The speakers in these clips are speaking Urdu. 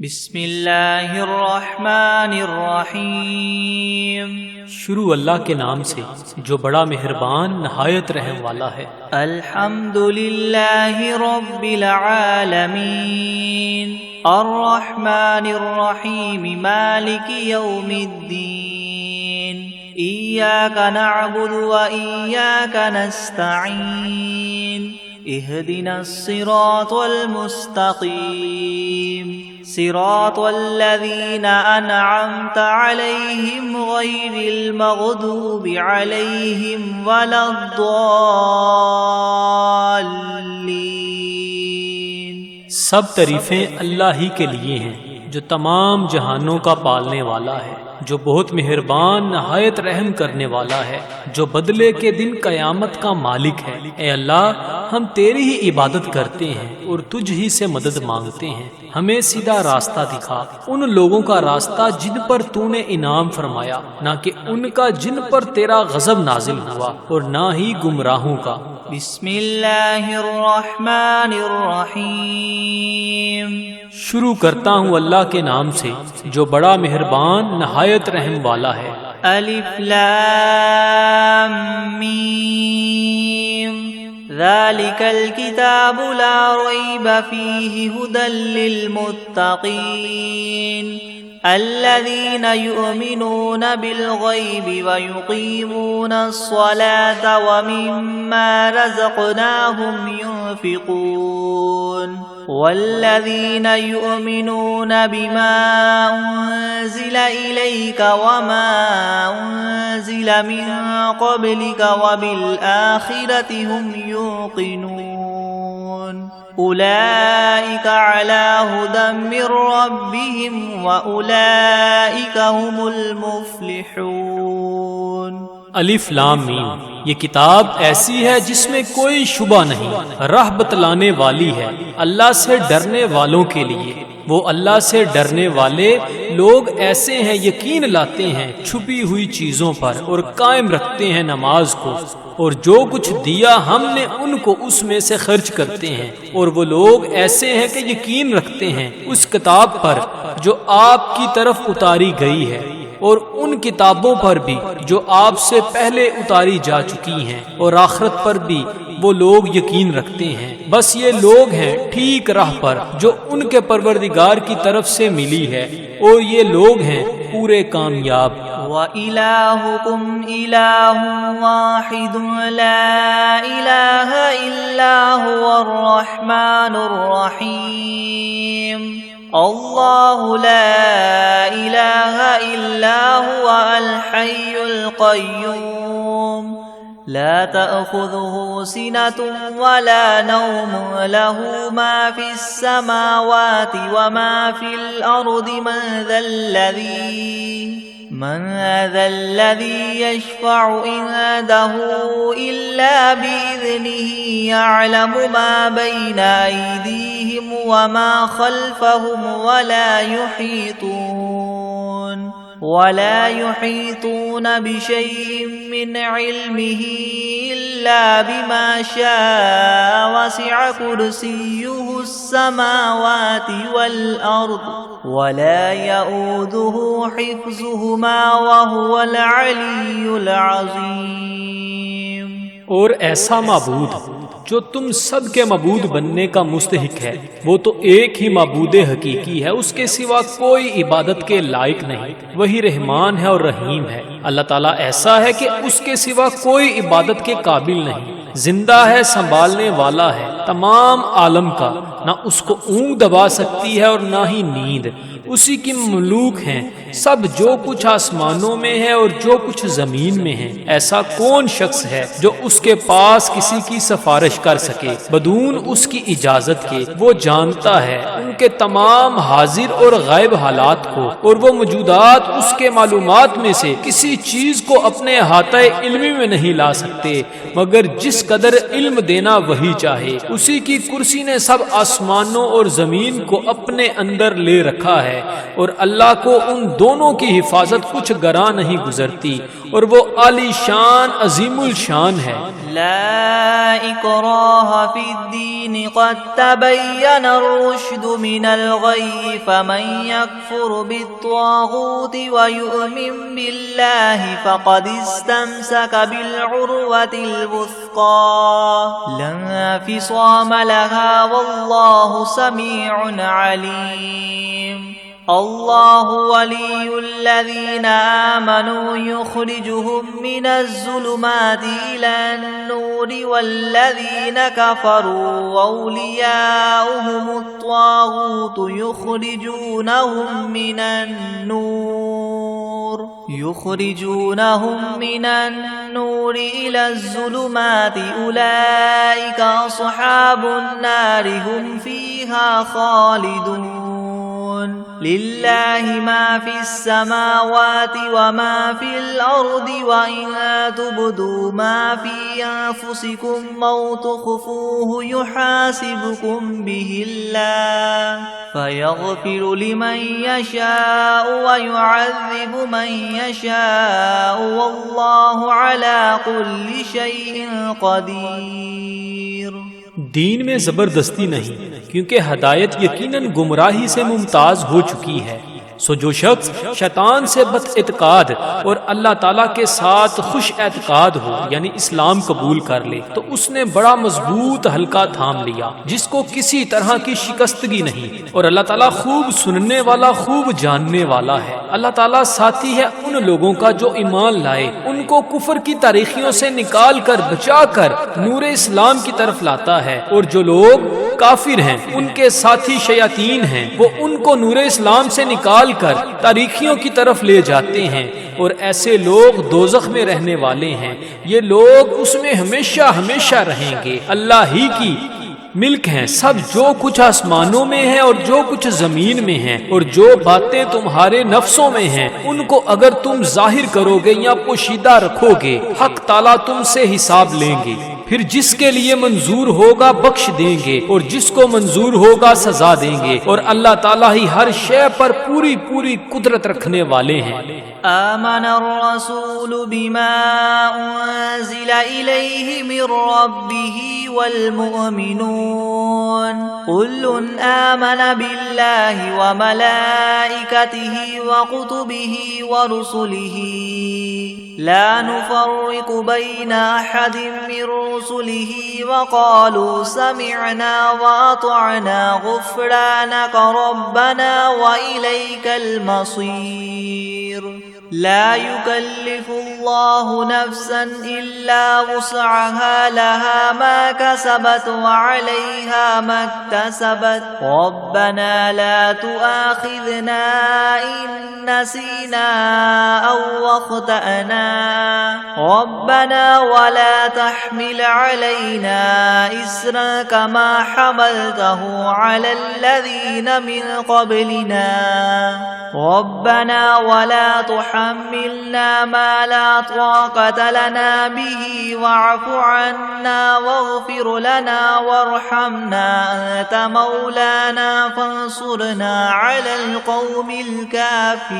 بسم اللہ الرحمن الرحیم۔ شروع اللہ کے نام سے جو بڑا مہربان نہایت رحم والا ہے۔ الحمد للہ رب العالمین الرحمن الرحیم مالک یوم الدین ایاک نعبد و ایاک نستعین اہدنا الصراط المستقیم صراط الذین انعمت علیہم غیر المغضوب علیہم ولا الضالین۔ سب تعریفیں اللہ ہی کے لیے ہیں جو تمام جہانوں کا پالنے والا ہے، جو بہت مہربان نہایت رحم کرنے والا ہے، جو بدلے کے دن قیامت کا مالک ہے۔ اے اللہ، ہم تیری ہی عبادت کرتے ہیں اور تجھ ہی سے مدد مانگتے ہیں۔ ہمیں سیدھا راستہ دکھا، ان لوگوں کا راستہ جن پر تو نے انعام فرمایا، نہ کہ ان کا جن پر تیرا غضب نازل ہوا، اور نہ ہی گمراہوں کا۔ بسم اللہ الرحمن الرحیم۔ شروع کرتا ہوں اللہ کے نام سے جو بڑا مہربان نہایت رحم والا ہے۔ الف لام میم ذالک الکتاب لا ریب فیہ ھدی للمتقین الذین یؤمنون بالغیب ویقیمون الصلاة ومما رزقناہم ينفقون والذین یؤمنون بما انزل الیک وما انزل من قبلک وبالآخرة هم یوقنون اولئک علی ھدی من ربہم واولئک هم المفلحون۔ الف لام میم، یہ کتاب ایسی ہے جس میں کوئی شبہ نہیں، راہ بتلانے والی ہے اللہ سے ڈرنے والوں کے لیے۔ وہ اللہ سے ڈرنے والے لوگ ایسے ہیں یقین لاتے ہیں چھپی ہوئی چیزوں پر اور قائم رکھتے ہیں نماز کو، اور جو کچھ دیا ہم نے ان کو اس میں سے خرچ کرتے ہیں۔ اور وہ لوگ ایسے ہیں کہ یقین رکھتے ہیں اس کتاب پر جو آپ کی طرف اتاری گئی ہے، اور ان کتابوں پر بھی جو آپ سے پہلے اتاری جا چکی ہیں، اور آخرت پر بھی وہ لوگ یقین رکھتے ہیں۔ بس یہ لوگ ہیں ٹھیک راہ پر جو ان کے پروردگار کی طرف سے ملی ہے، اور یہ لوگ ہیں پورے کامیاب۔ وَإِلَٰهُكُمْ إِلَٰهٌ وَاحِدٌ لَا إِلَٰهَ إِلَّا هُوَ الرَّحْمَٰنُ الرَّحِيمُ اللہ لا الہ الا هو الحی القیوم لا تأخذه سنة ولا نوم له ما في السماوات وما في الأرض من ذا الذي يشفع عنده إلا بإذنه يعلم ما بين أيديهم وما خلفهم ولا يحيطون بشيء من علمه إلا بما شاء وسع كرسيه السماوات والأرض ولا يؤوده حفظهما وهو العلي العظيم۔ اور ایسا معبود جو تم سب کے معبود بننے کا مستحق ہے، وہ تو ایک ہی معبود حقیقی ہے، اس کے سوا کوئی عبادت کے لائق نہیں۔ وہی رحمان ہے اور رحیم ہے۔ اللہ تعالیٰ ایسا ہے کہ اس کے سوا کوئی عبادت کے قابل نہیں، زندہ ہے، سنبھالنے والا ہے تمام عالم کا، نہ اس کو اونگ دبا سکتی ہے اور نہ ہی نیند۔ اسی کی مملوک ہیں سب، جو کچھ آسمانوں میں ہے اور جو کچھ زمین میں ہے۔ ایسا کون شخص ہے جو اس کے پاس کسی کی سفارش کر سکے بدون اس کی اجازت کے؟ وہ جانتا ہے ان کے تمام حاضر اور غائب حالات کو، اور وہ موجودات اس کے معلومات میں سے کسی چیز کو اپنے احاطہ علمی میں نہیں لا سکتے مگر جس قدر علم دینا وہی چاہے۔ اسی کی کرسی نے سب آسمانوں اور زمین کو اپنے اندر لے رکھا ہے، اور اللہ کو ان دونوں کی حفاظت کچھ گراں نہیں گزرتی، اور وہ عالی شان عظیم الشان ہے۔ لا اکراہ فی الدین قد تبین الرشد من الغي فمن يكفر بالطاغوت ويؤمن بالله فقد استمسك بالعروة الوثقى لا انفصام لها والله سميع عليم الله ولي الذين آمنوا يخرجهم من الظلمات إلى النور والذين كفروا أولياؤهم الطاغوت يخرجونهم من النور إلى الظلمات أولئك أصحاب النار هم فيها خالدون لله ما في السماوات وما في الأرض وإن تبدوا ما في أنفسكم أو تخفوه يحاسبكم به الله فيغفر لمن يشاء ويعذب من يشاء والله على كل شيء قدير. دین میں زبردستی نہیں، کیونکہ ہدایت یقیناً گمراہی سے ممتاز ہو چکی ہے. سو جو شخص شیطان سے بد اعتقاد اور اللہ تعالیٰ کے ساتھ خوش اعتقاد ہو یعنی اسلام قبول کر لے تو اس نے بڑا مضبوط حلقہ تھام لیا جس کو کسی طرح کی شکستگی نہیں، اور اللہ تعالیٰ خوب سننے والا خوب جاننے والا ہے. اللہ تعالیٰ ساتھی ہے ان لوگوں کا جو ایمان لائے، ان کو کفر کی تاریخیوں سے نکال کر بچا کر نور اسلام کی طرف لاتا ہے، اور جو لوگ کافر ہیں ان کے ساتھی شیاطین ہیں، وہ ان کو نور اسلام سے نکال کر تاریخیوں کی طرف لے جاتے ہیں، اور ایسے لوگ دوزخ میں رہنے والے ہیں. یہ لوگ اس میں ہمیشہ ہمیشہ رہیں گے. اللہ ہی کی ملک ہیں سب، جو کچھ آسمانوں میں ہے اور جو کچھ زمین میں ہے، اور جو باتیں تمہارے نفسوں میں ہیں ان کو اگر تم ظاہر کرو گے یا پوشیدہ رکھو گے حق تعالیٰ تم سے حساب لیں گے. پھر جس کے لیے منظور ہوگا بخش دیں گے اور جس کو منظور ہوگا سزا دیں گے، اور اللہ تعالیٰ ہی ہر شے پر پوری پوری قدرت رکھنے والے ہیں. آمن الرسول بما انزل الیہ من ربہ والمؤمنون كل آمن باللہ وملائکتہ وکتبہ ورسلہ لا نفرق بین احد من رسلہ وقالوا سمعنا واطعنا غفرانک ربنا وإلیک المصیر. لا يكلف الله نفسا إلا وسعها لها ما كسبت وعليها ما اكتسبت ربنا لا تؤاخذنا إن نسينا أو أخطأنا ربنا ولا تحمل علينا إسرا كما حملته على الذين من قبلنا ربنا ولا تحملنا ما لا طاقة لنا به واعف عنا واغفر لنا وارحمنا أنت مولانا فانصرنا على القوم الكافرين.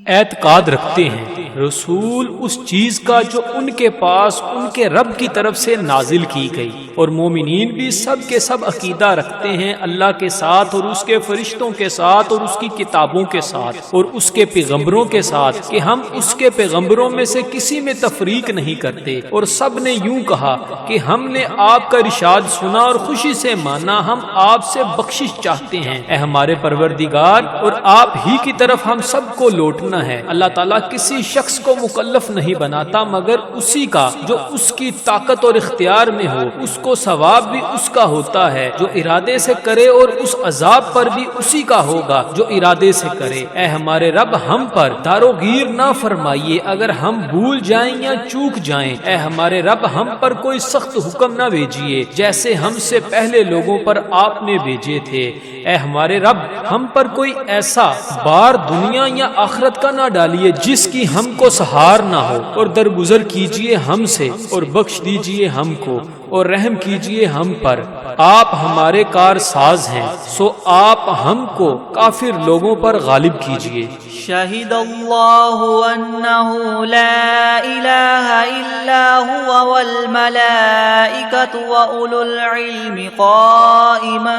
اعتقاد رکھتے ہیں رسول اس چیز کا جو ان کے پاس ان کے رب کی طرف سے نازل کی گئی، اور مومنین بھی سب کے سب عقیدہ رکھتے ہیں اللہ کے ساتھ اور اس کے فرشتوں کے ساتھ اور اس کی کتابوں کے ساتھ اور اس کے پیغمبروں کے ساتھ کہ ہم اس کے پیغمبروں میں سے کسی میں تفریق نہیں کرتے. اور سب نے یوں کہا کہ ہم نے آپ کا ارشاد سنا اور خوشی سے مانا، ہم آپ سے بخشش چاہتے ہیں اے ہمارے پروردگار، اور آپ ہی کی طرف ہم سب کو لوٹنا ہے. اللہ تعالیٰ کسی شخص کو مکلف نہیں بناتا مگر اسی کا جو اس کی طاقت اور اختیار میں ہو. اس کو ثواب بھی اس کا ہوتا ہے جو ارادے سے کرے، اور اس عذاب پر بھی اسی کا ہوگا جو ارادے سے کرے. اے ہمارے رب ہم پر داروگیر نہ فرمائیے اگر ہم بھول جائیں یا چوک جائیں. اے ہمارے رب ہم پر کوئی سخت حکم نہ بھیجیے جیسے ہم سے پہلے لوگوں پر آپ نے بھیجے تھے. اے ہمارے رب ہم پر کوئی ایسا بار دنیا یا آخرت کا نہ ڈالیے جس کی ہم کو سہار نہ ہو، اور درگزر کیجیے ہم سے اور بخش دیجیے ہم کو، اور رحم کیجئے ہم پر، آپ ہمارے کار ساز ہیں، سو آپ ہم کو کافر لوگوں پر غالب کیجئے۔ شہد اللہ انہ لا الہ الا ہوا والملائکۃ واولو العلم قائما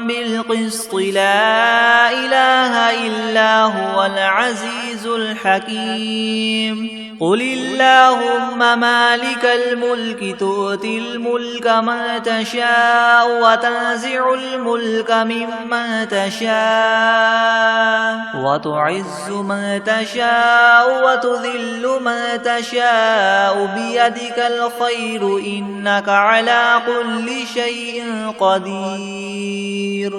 بالقسط لا الہ الا هو العزیز الحکیم۔ قل اللہم مالک الملک تؤتی الملک من تشاء وتنزع الملک ممن تشاء وتعز من تشاء وتذل من تشاء بیدک الخیر انک علی کل شیء قدیر۔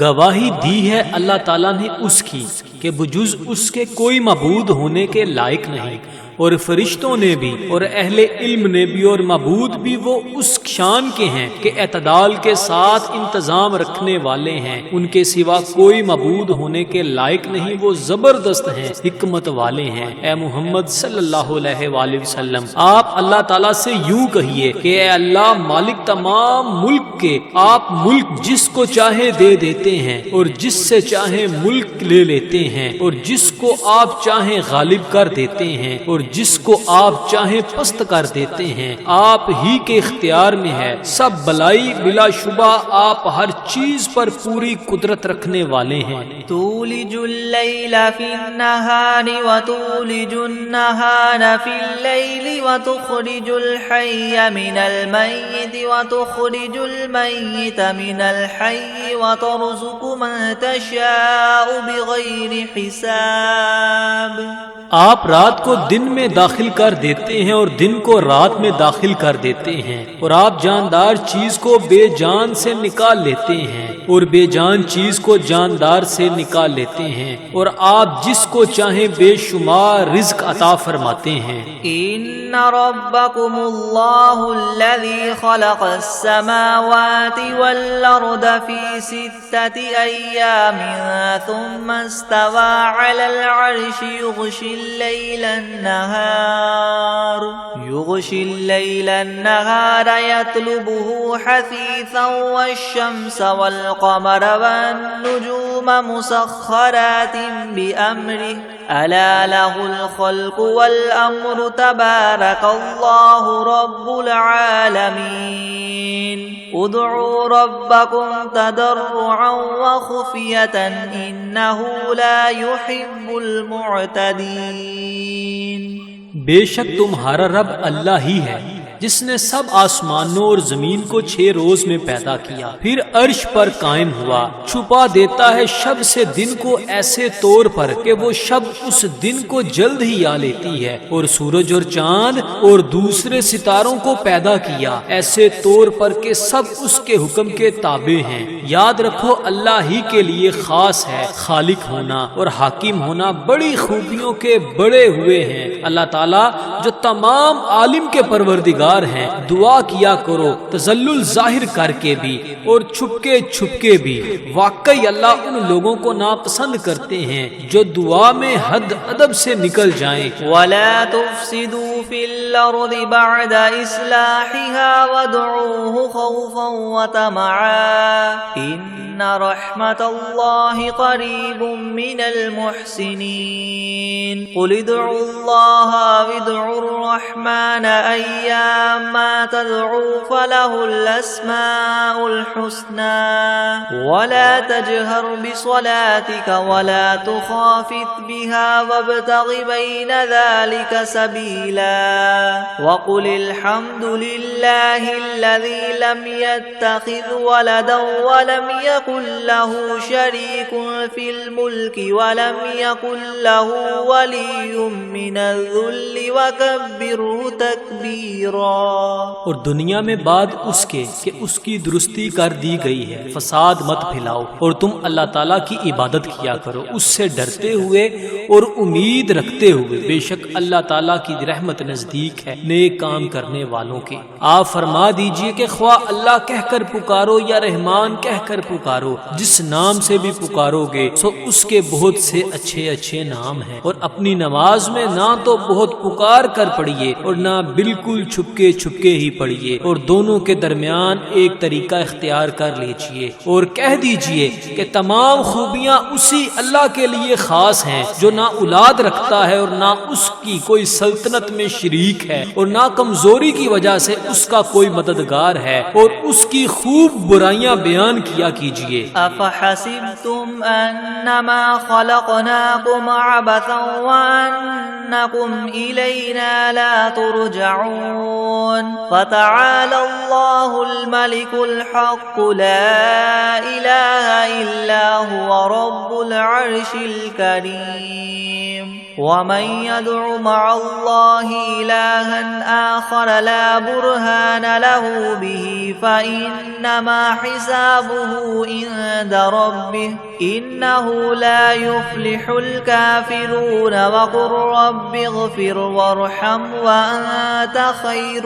گواہی دی ہے اللہ تعالیٰ نے اس کی کہ بجز اس کے کوئی معبود ہونے کے لائق نہیں، اور فرشتوں نے بھی اور اہل علم نے بھی اور معبود بھی وہ اس شان کے ہیں کہ اعتدال کے ساتھ انتظام رکھنے والے ہیں، ان کے سوا کوئی معبود ہونے کے لائق نہیں، وہ زبردست ہیں، حکمت والے ہیں۔ اے محمد صلی اللہ علیہ وآلہ وسلم، آپ اللہ تعالیٰ سے یوں کہیے کہ اے اللہ مالک تمام ملک کے، آپ ملک جس کو چاہے دے دیتے ہیں اور جس سے چاہے ملک لے لیتے ہیں، اور جس کو آپ چاہیں غالب کر دیتے ہیں اور جس کو آپ چاہیں پست کر دیتے ہیں، آپ ہی کے اختیار میں ہے سب بلائی، بلا شبہ آپ ہر چیز پر پوری قدرت رکھنے والے ہیں۔ تولج اللیل فی النہار وتولج النہار فی اللیل وتخرج الحی من المیت وتخرج المیت من الحی وترزق من تشاء بغیر حساب۔ آپ رات کو دن میں داخل کر دیتے ہیں اور دن کو رات میں داخل کر دیتے ہیں، اور آپ جاندار چیز کو بے جان سے نکال لیتے ہیں اور بے جان چیز کو جاندار سے نکال لیتے ہیں، اور آپ جس کو چاہیں بے شمار رزق عطا فرماتے ہیں۔ ان ربکم اللہ الذی خلق السماوات والارض فی 6 ایام ثم استوى على العرش يغشي الليل النهار يطلبه حثيثا والشمس والقمر والنجوم مسخرات بأمره ألا له الخلق والأمر تبارك الله رب العالمين ادعوا ربكم تضرعا وخفية إنه لا يحب المعتدين۔ بے شک تمہارا رب اللہ ہی ہے جس نے سب آسمانوں اور زمین کو 6 روز میں پیدا کیا، پھر عرش پر قائم ہوا، چھپا دیتا ہے شب سے دن کو ایسے طور پر کہ وہ شب اس دن کو جلد ہی آ لیتی ہے، اور سورج اور چاند اور دوسرے ستاروں کو پیدا کیا ایسے طور پر کہ سب اس کے حکم کے تابع ہیں۔ یاد رکھو اللہ ہی کے لیے خاص ہے خالق ہونا اور حاکم ہونا، بڑی خوبیوں کے بڑے ہوئے ہیں اللہ تعالیٰ جو تمام عالم کے پروردگار ہیں۔ دعا کیا کرو تذلل ظاہر کر کے بھی اور چھپ کے بھی، واقعی اللہ ان لوگوں کو ناپسند کرتے ہیں جو دعا میں حد ادب سے نکل جائیں۔ وَلَا تُفْسِدُوا فِي الْأَرْضِ بَعْدَ إِصْلَاحِهَا وَادْعُوهُ خَوْفًا وَطَمَعًا إِنَّ رَحْمَتَ اللَّهِ قَرِيبٌ مِّنَ الْمُحْسِنِينَ قُلِ ادْعُوا اللَّهَ وَادْعُوا الرَّحْمَنَ أَيَّمَّا تَدْعُوا فَلَهُ الْأَسْمَاءُ الْحُسْنَى وَلَا تَجْهَرْ بِصَلَاتِكَ وَلَا تُخَافِتْ بِهَا وَابْتَغِ بَيْنَ ذَلِكَ سَبِيلًا وَقُلِ الْحَمْدُ لِلَّهِ الَّذِي لَمْ يَتَّخِذْ وَلَدًا وَلَمْ يَكُنْ لَهُ شَرِيكٌ فِي الْمُلْكِ وَلَمْ يَكُنْ لَهُ وَلِيٌّ مِّنَ الذُّلِّ وَكَبِّرْهُ تَكْبِيرًا۔ اور دنیا میں بعد اس کے کہ اس کی درستی کر دی گئی ہے، فساد مت پھیلاؤ، اور تم اللہ تعالیٰ کی عبادت کیا کرو اس سے ڈرتے ہوئے اور امید رکھتے ہوئے، بے شک اللہ تعالیٰ کی رحمت نزدیک ہے نیک کام کرنے والوں کے۔ آپ فرما دیجئے کہ خواہ اللہ کہہ کر پکارو یا رحمان کہہ کر پکارو، جس نام سے بھی پکارو گے سو اس کے بہت سے اچھے اچھے نام ہیں، اور اپنی نماز میں نہ تو بہت پکار کر پڑھیے اور نہ بالکل چھپکے چھپکے ہی پڑھیے، اور دونوں کے درمیان ایک طریقہ اختیار کر لیجئے، اور کہہ دیجئے کہ تمام خوبیاں اسی اللہ کے لیے خاص ہیں جو نہ اولاد رکھتا ہے اور نہ اس کی کوئی سلطنت میں شریک ہے، اور نہ کمزوری کی وجہ سے اس کا کوئی مددگار ہے، اور اس کی خوب برائیاں بیان کیا کیجئے۔ افحسبتم انما خلقناكم عبثا وانکم الینا لا ترجعون فتعالى الله الملك الحق لا اله الا هو رب العرش الكريم ومن يدع مع الله إلها آخر لا برهان له به فإنما حسابه عند ربه إنه لا يفلح الكافرون وقل رب اغفر وارحم وأنت خير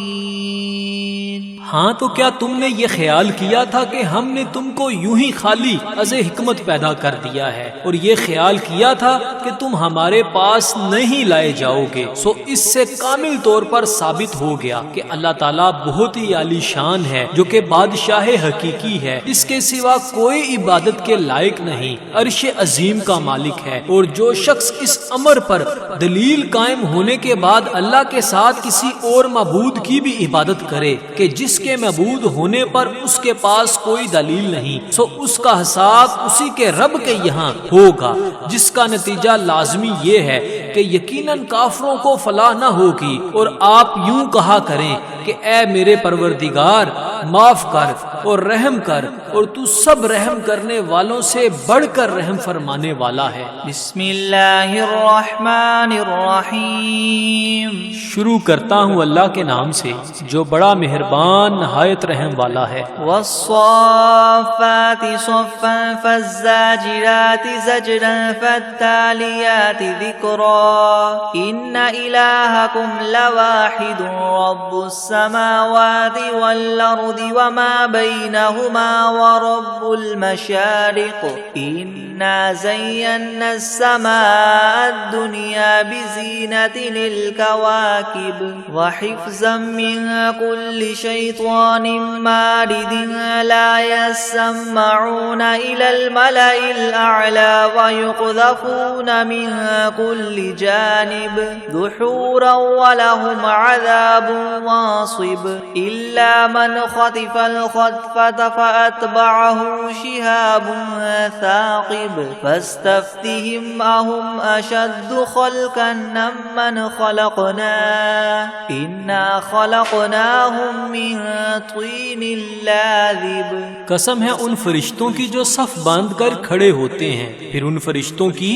الراحمين۔ ہاں تو کیا تم نے یہ خیال کیا تھا کہ ہم نے تم کو یوں ہی خالی از حکمت پیدا کر دیا ہے، اور یہ خیال کیا تھا کہ تم ہمارے پاس نہیں لائے جاؤ گے؟ سو اس سے کامل طور پر ثابت ہو گیا کہ اللہ تعالیٰ بہت ہی عالی شان ہے، جو کہ بادشاہ حقیقی ہے، اس کے سوا کوئی عبادت کے لائق نہیں، عرش عظیم کا مالک ہے۔ اور جو شخص اس امر پر دلیل قائم ہونے کے بعد اللہ کے ساتھ کسی اور معبود کی بھی عبادت کرے کہ جس کے معبود ہونے پر اس کے پاس کوئی دلیل نہیں، سو اس کا حساب اسی کے رب کے یہاں ہوگا، جس کا نتیجہ لازمی یہ ہے کہ یقیناً کافروں کو فلاح نہ ہوگی۔ اور آپ یوں کہا کریں کہ اے میرے پروردگار معاف کر اور رحم کر، اور تو سب رحم کرنے والوں سے بڑھ کر رحم فرمانے والا ہے۔ بسم اللہ الرحمن الرحیم۔ شروع کرتا ہوں اللہ کے نام سے جو بڑا مہربان نہایت رحم والا ہے۔ والصافات صفا فالزاجرات زجرا فالتاليات ذكرا إن إلهكم لواحد رب السماوات والأرض وما بينهما ورب المشارق إنا زينا السماء الدنيا بزينة للكواكب وحفظا من كل شيطان مارد لا يسمعون إلى الملأ الأعلى ويقذفون من كل جانب دحورا ولهم عذاب واصب إلا من خطف الخطفة فأتبعه شهاب ثاقب فاستفتهم أهم أشد خلقا ممن خلقنا إنا خلقناهم من طين لازب۔ قسم ہے ان فرشتوں کی جو صف باندھ کر کھڑے ہوتے ہیں، پھر ان فرشتوں کی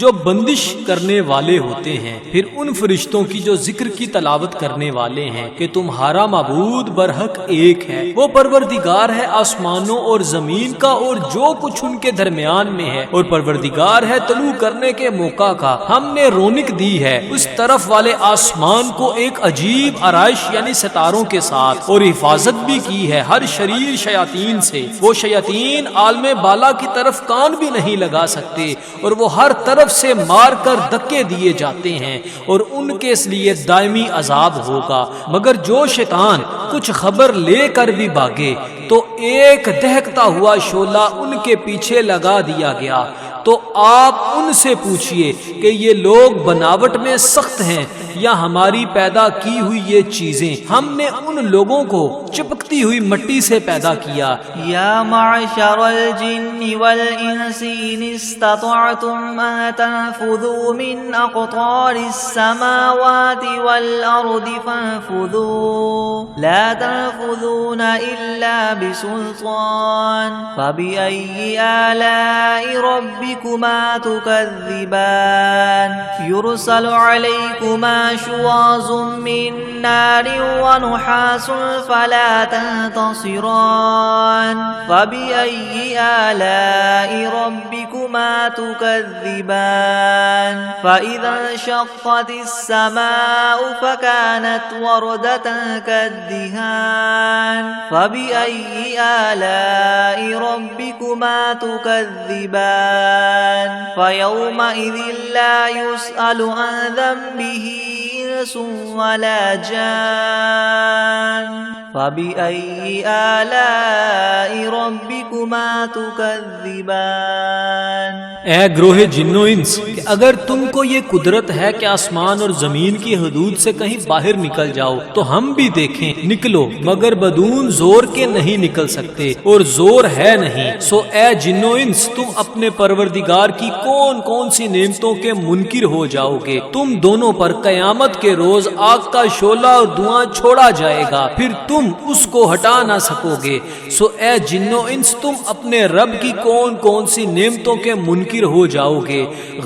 جو بندش کرنے والے ہوتے ہیں، پھر ان فرشتوں کی جو ذکر کی تلاوت کرنے والے ہیں کہ تمہارا معبود برحق ایک ہے، وہ پروردگار ہے آسمانوں اور زمین کا اور جو کچھ ان کے درمیان میں ہے، اور پروردگار ہے طلوع کرنے کے موقع کا۔ ہم نے رونق دی ہے اس طرف والے آسمان کو ایک عجیب آرائش یعنی ستاروں کے ساتھ، اور حفاظت بھی کی ہے ہر شریر شیاطین سے۔ وہ شیاطین عالم بالا کی طرف کان بھی نہیں لگا سکتے، اور وہ ہر طرف سے مار کر دھکے دیے جاتے ہیں، اور ان کے اس لیے دائمی عذاب ہوگا۔ مگر جو شیطان کچھ خبر لے کر بھی بھاگے تو ایک دہکتا ہوا شعلہ ان کے پیچھے لگا دیا گیا۔ تو آپ ان سے پوچھئے کہ یہ لوگ بناوٹ میں سخت ہیں یا ہماری پیدا کی ہوئی یہ چیزیں؟ ہم نے ان لوگوں کو چپکتی ہوئی مٹی سے پیدا کیا۔ یا معشر الجن والانس ان استطعتم ان تنفذوا من اقطار السماوات والارض فانفذوا لا تنفذون الا بسلطان فبأي آلاء ربكم ربكما تكذبان يرسل عليكما شواظ من نار ونحاس فلا تنتصران فبأي آلاء ربكما تكذبان فإذا انشقت السماء فكانت وردة كالدهان فبأي آلاء ربكما تكذبان فيومئذ لا يسأل عن ذنبه إنس ولا جان فبأي آلاء ربكما تكذبان اے گروہ جنو انس کہ اگر تم کو یہ قدرت ہے کہ آسمان اور زمین کی حدود سے کہیں باہر نکل جاؤ تو ہم بھی دیکھیں نکلو، مگر بدون زور کے نہیں نکل سکتے اور زور ہے نہیں۔ سو اے جنو انس تم اپنے پروردگار کی کون کون سی نعمتوں کے منکر ہو جاؤ گے؟ تم دونوں پر قیامت کے روز آگ کا شعلہ اور دھواں چھوڑا جائے گا، پھر تم اس کو ہٹا نہ سکو گے۔ سو اے جنو انس تم اپنے رب کی کون کون سی نعمتوں کے منکر ہو جاؤ گے؟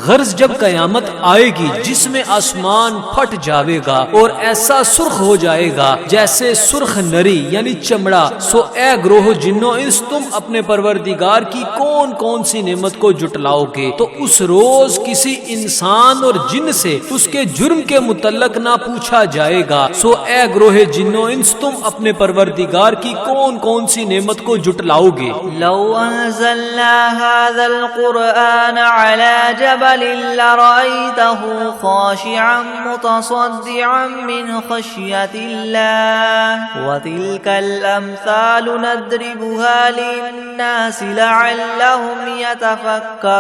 غرض جب قیامت آئے گی جس میں آسمان پھٹ جاوے گا اور ایسا سرخ ہو جائے گا جیسے سرخ نری یعنی چمڑا، سو اے گروہ جنو انس تم اپنے پروردگار کی کون کون سی نعمت کو جٹلاؤ گے؟ تو اس روز کسی انسان اور جن سے اس کے جرم کے متعلق نہ پوچھا جائے گا۔ سو اے گروہ جنو انس تم اپنے پروردگار کی کون کون سی نعمت کو جٹلاؤ گے؟ لو انزلنا هذا القرآن على جبل لرأيته خاشعا متصدعا من خشية الله وتلك الأمثال نضربها للناس لعلهم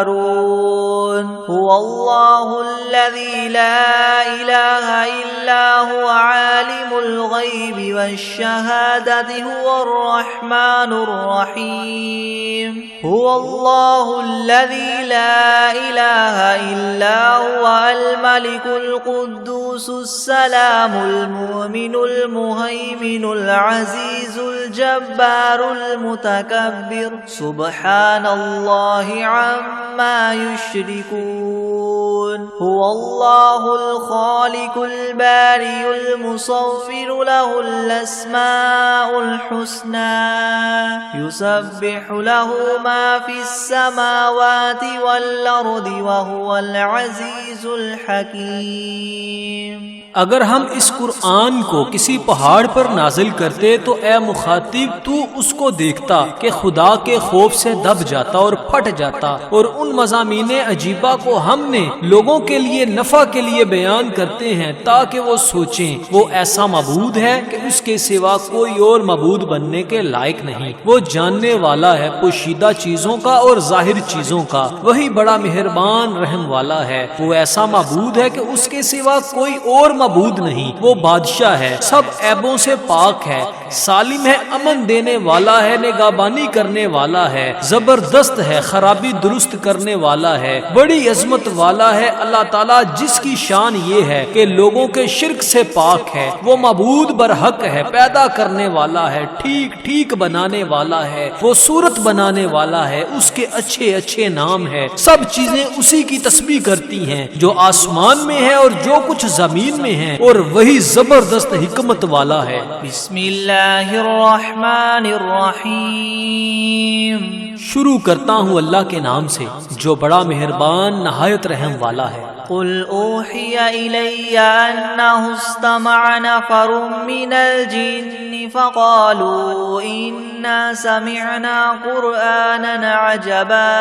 يتفكرون هو الله الذي لا إله إلا هو عالم الغيب والشهادة هو الرحمن الرحيم هو الله الذي لا إله إلا هو الملك القدوس السلام المؤمن المهيمن العزيز الجبار المتكبر سبحان الله عما يشركون هو الله الخالق البارئ المصور له الأسماء الحسنى يسبح له ما في السماوات والأرض وهو العزيز الحكيم۔ اگر ہم اس قرآن کو کسی پہاڑ پر نازل کرتے تو اے مخاطب تو اس کو دیکھتا کہ خدا کے خوف سے دب جاتا اور پھٹ جاتا، اور ان مضامین عجیبہ کو ہم نے لوگوں کے لیے نفع کے لیے بیان کرتے ہیں تاکہ وہ سوچیں وہ ایسا معبود ہے کہ اس کے سوا کوئی اور معبود بننے کے لائق نہیں۔ وہ جاننے والا ہے پوشیدہ چیزوں کا اور ظاہر چیزوں کا، وہی بڑا مہربان رحم والا ہے۔ وہ ایسا معبود ہے کہ اس کے سوا کوئی اور معبود نہیں۔ وہ بادشاہ ہے، سب عیبوں سے پاک ہے، سالم ہے، امن دینے والا ہے، نگہبانی کرنے والا ہے، زبردست ہے، خرابی درست کرنے والا ہے، بڑی عظمت والا ہے۔ اللہ تعالیٰ جس کی شان یہ ہے کہ لوگوں کے شرک سے پاک ہے، وہ معبود برحق ہے، پیدا کرنے والا ہے، ٹھیک ٹھیک بنانے والا ہے، وہ صورت بنانے والا ہے، اس کے اچھے اچھے نام ہے۔ سب چیزیں اسی کی تسبیح کرتی ہیں جو آسمان میں ہے اور جو کچھ زمین میں ہے، اور وہی زبردست حکمت والا ہے۔ بسم اللہ الرحمن الرحیم، شروع کرتا ہوں اللہ کے نام سے جو بڑا مہربان نہایت رحم والا ہے۔ قل اوحی الی انہ استمع نفر من الجن فقالوا انا سمعنا قرآنا عجبا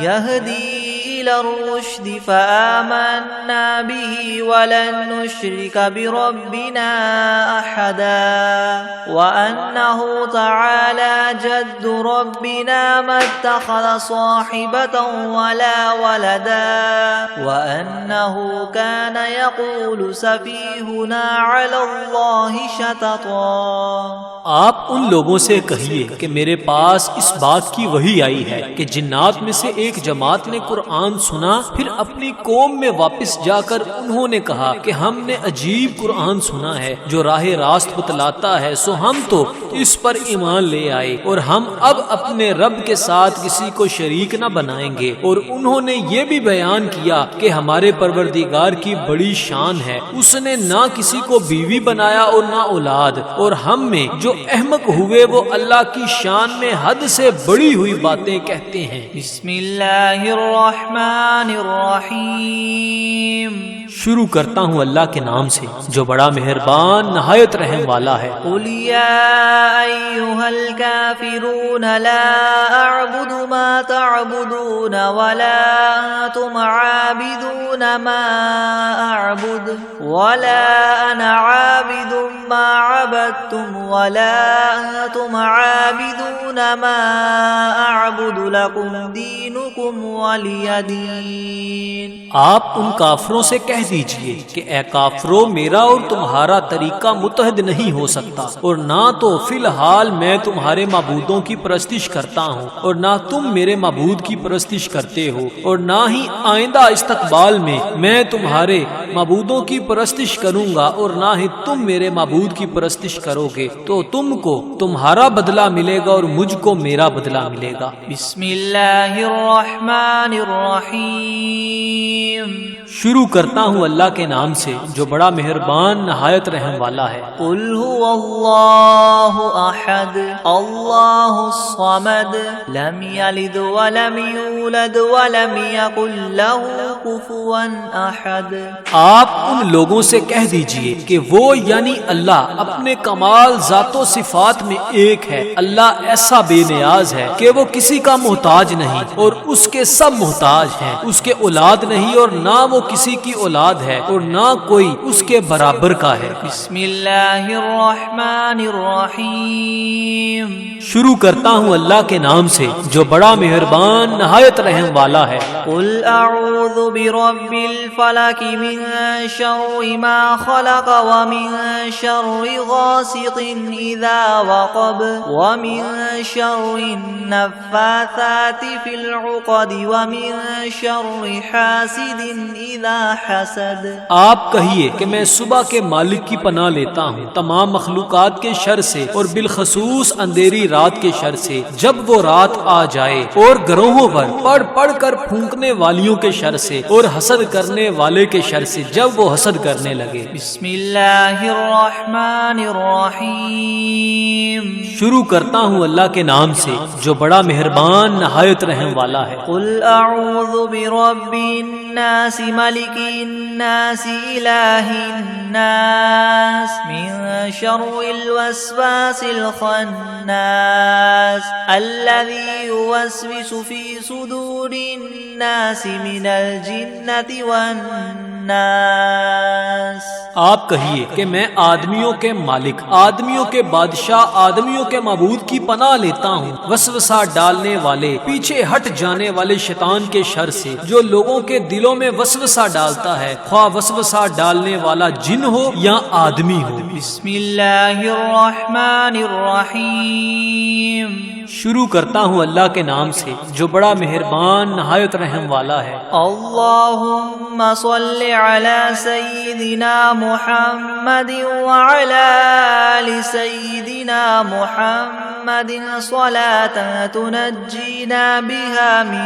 يهدي إلى الرشد فآمنا به ولن نشرك بربنا أحدا وأنه تعالى جد ربنا ما اتخذ صاحبة ولا ولدا وأنه كان يقول سفيهنا على الله شططا۔ آپ ان لوگوں سے کہیے کہ میرے پاس اس بات کی وحی آئی ہے کہ جنات میں سے ایک جماعت نے قرآن قرآن سنا، پھر اپنی قوم میں واپس جا کر انہوں نے کہا کہ ہم نے عجیب قرآن سنا ہے جو راہ راست بتلاتا ہے، سو ہم تو اس پر ایمان لے آئے اور ہم اب اپنے رب کے ساتھ کسی کو شریک نہ بنائیں گے۔ اور انہوں نے یہ بھی بیان کیا کہ ہمارے پروردگار کی بڑی شان ہے، اس نے نہ کسی کو بیوی بنایا اور نہ اولاد، اور ہم میں جو احمق ہوئے وہ اللہ کی شان میں حد سے بڑی ہوئی باتیں کہتے ہیں۔ بسم اللہ الرحمن الرحیم، شروع کرتا ہوں اللہ کے نام سے جو بڑا مہربان نہایت رحم والا ہے۔ قل یا ایھا الکافرون لا اعبد ما تعبدون ولا انتم عابدون ما اعبد ولا انا عابد ما عبدتم ولا انتم عابدون ما اعبد لكم دینکم ولی دین۔ آپ ان کافروں سے کہہ دیجئے کہ اے کافرو، میرا اور تمہارا طریقہ متحد نہیں ہو سکتا، اور نہ تو فی الحال میں تمہارے معبودوں کی پرستش کرتا ہوں اور نہ تم میرے معبود کی پرستش کرتے ہو، اور نہ ہی آئندہ استقبال میں تمہارے معبودوں کی پرستش کروں گا اور نہ ہی تم میرے معبود کی پرستش کرو گے، تو تم کو تمہارا بدلہ ملے گا اور مجھ کو میرا بدلہ ملے گا۔ بسم اللہ الرحمن الرحیم، شروع کرتا ہوں اللہ کے نام سے جو بڑا مہربان نہایت رحم والا ہے۔ قل هو اللہ احد اللہ الصمد لم یلد ولم یولد ولم یکن له کفوا احد۔ آپ ان لوگوں سے کہہ دیجئے کہ وہ یعنی اللہ اپنے کمال ذات و صفات میں ایک ہے، اللہ ایسا بے نیاز ہے کہ وہ کسی کا محتاج نہیں اور اس کے سب محتاج ہیں، اس کے اولاد نہیں اور نہ وہ کسی کی اولاد ہے اور نہ کوئی اس کے برابر کا ہے۔ بسم اللہ الرحمن الرحیم، شروع کرتا ہوں اللہ کے نام سے جو بڑا مہربان نہایت رحم والا ہے۔ قل اعوذ برب الفلق من شر ما خلق ومن شر غاسق اذا وقب ومن شر النفاثات في العقد ومن شر حاسد اذا حسد۔ آپ کہیے کہ میں صبح کے مالک کی پناہ لیتا ہوں تمام مخلوقات کے شر سے اور بالخصوص اندھیری رات کے شر سے جب وہ رات آ جائے، اور گروہوں پر پڑھ پڑھ کر پھونکنے والیوں کے شر سے اور حسد کرنے والے کے شر سے جب وہ حسد کرنے لگے۔ بسم اللہ الرحمن الرحیم، شروع کرتا ہوں اللہ کے نام سے جو بڑا مہربان نہایت رحم والا ہے۔ قل اعوذ برب الناس ملک الناس الہ الناس من شر الوسواس الخناس الذي يوسوس في صدور الناس من الجنة والناس۔ آپ کہیے کہ میں آدمیوں کے مالک، آدمیوں کے بادشاہ، آدمیوں کے معبود کی پناہ لیتا ہوں وسوسہ ڈالنے والے، پیچھے ہٹ جانے والے شیطان کے شر سے جو لوگوں کے دلوں میں وسوسہ ڈالتا ہے، خواہ وسوسہ ڈالنے والا جن ہو یا آدمی ہو۔ بسم اللہ الرحمن الرحیم، شروع کرتا ہوں اللہ کے نام سے جو بڑا مہربان نہایت رحم والا ہے۔ اللہم صل علی سیدنا محمد وعلی آل سیدنا محمد صلاة تنجینا بها من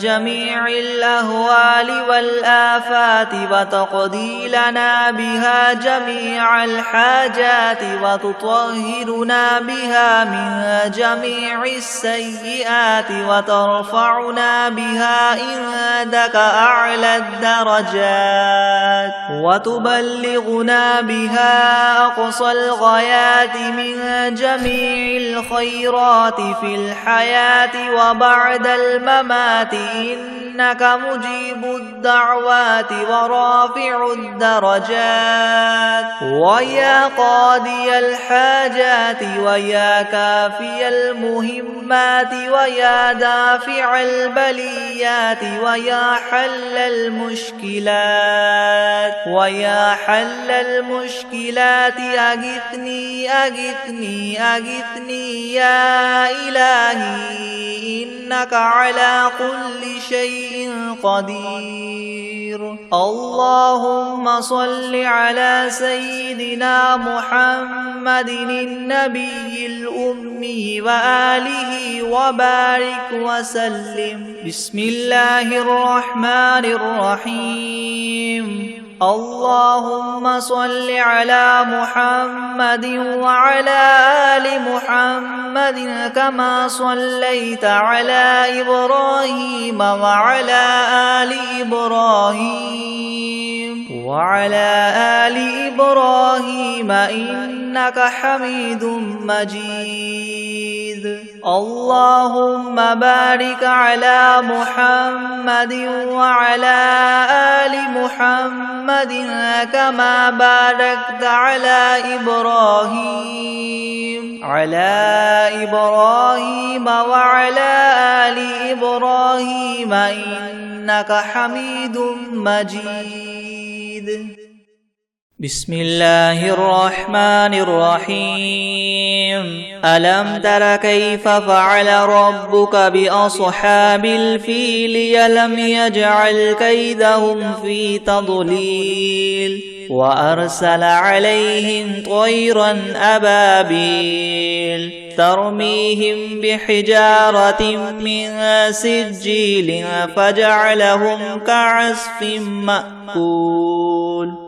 جمیع الاہوال والآفات وتقضی لنا بها جمیع الحاجات وتطهرنا بها من جميع السيئات وترفعنا بها عندك أعلى الدرجات وتبلغنا بها أقصى الغايات من جميع الخيرات في الحياة وبعد الممات إنك مجيب الدعوات ورافع الدرجات ويا قاضي الحاجات ويا كافي المهمات ويا دافع البليات ويا حل المشكلات أغثني أغثني أغثني يا إلهي إنك على كل شيء قدير. اللهم صل على سيدنا محمد النبي الأمي وآله وبارك وسلم. بسم الله الرحمن الرحيم. اللهم صل على محمد وعلى آل محمد كما صليت على إبراهيم وعلى آل إبراهيم إنك حميد مجيد. اللهم بارك على محمد وعلى آل محمد كما باركت على إبراهيم وعلى آل إبراهيم إنك حميد مجيد. بسم الله الرحمن الرحيم. ألم تر كيف فعل ربك بأصحاب الفيل؟ ألم يجعل كيدهم في تضليل وأرسل عليهم طيرا أبابيل ترميهم بحجارة من سجيل فجعلهم كعصف مأكول.